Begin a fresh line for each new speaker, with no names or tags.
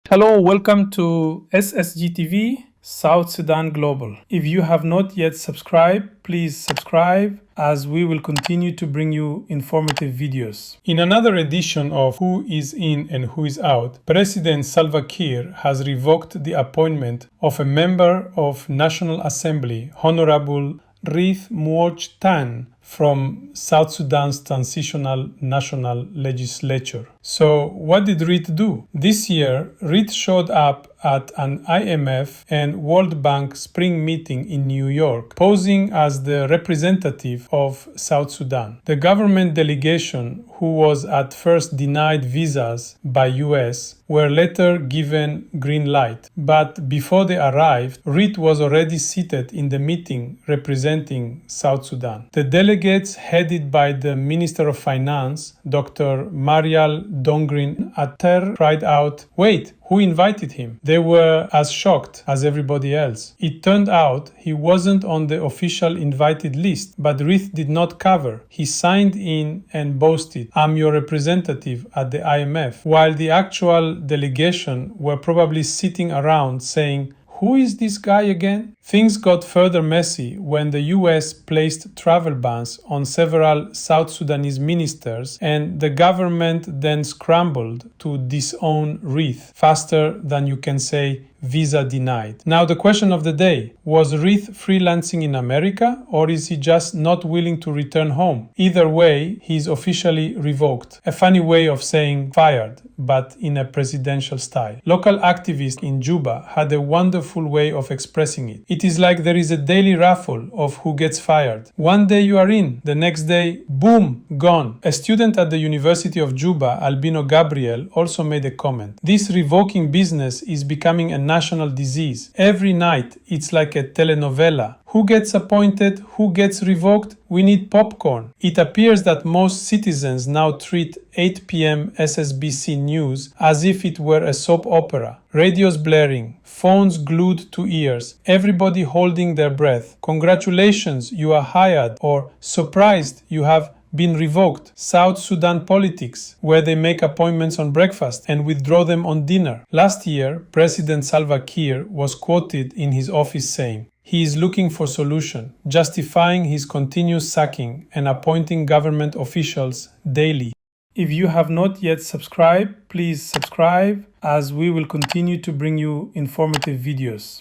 Hello, welcome to SSGTV, South Sudan Global. If you have not yet subscribed, please subscribe as we will continue to bring you informative videos. In another edition of Who is In and Who is Out, President Salva Kiir has revoked the appointment of a member of National Assembly, Honorable Reath Muoch Tang, from South Sudan's Transitional National Legislature. So what did Reath do? This year, Reath showed up at an IMF and World Bank spring meeting in New York, posing as the representative of South Sudan. The government delegation, who was at first denied visas by US, were later given green light. But before they arrived, Reath was already seated in the meeting representing South Sudan. The delegates, headed by the Minister of Finance, Dr. Marial Dongrin Ater, cried out, "Wait, who invited him?" They were as shocked as everybody else. It turned out he wasn't on the official invited list, but Reath did not cover. He signed in and boasted, "I'm your representative at the IMF," while the actual delegation were probably sitting around saying, "Who is this guy again?" Things got further messy when the US placed travel bans on several South Sudanese ministers, and the government then scrambled to disown Reath faster than you can say visa denied. Now the question of the day, was Reath freelancing in America, or is he just not willing to return home? Either way, he is officially revoked. A funny way of saying fired, but in a presidential style. Local activists in Juba had a wonderful way of expressing it. It is like there is a daily raffle of who gets fired. One day you are in, the next day, boom, gone. A student at the University of Juba, Albino Gabriel, also made a comment. This revoking business is becoming a national disease. Every night, it's like a telenovela. Who gets appointed? Who gets revoked? We need popcorn. It appears that most citizens now treat 8 p.m. SSBC news as if it were a soap opera. Radios blaring, phones glued to ears, everybody holding their breath. Congratulations, you are hired, or surprised, you have been revoked. South Sudan politics, where they make appointments on breakfast and withdraw them on dinner. Last year, President Salva Kiir was quoted in his office saying, he is looking for solution, justifying his continuous sacking and appointing government officials daily. If you have not yet subscribed, please subscribe as we will continue to bring you informative videos.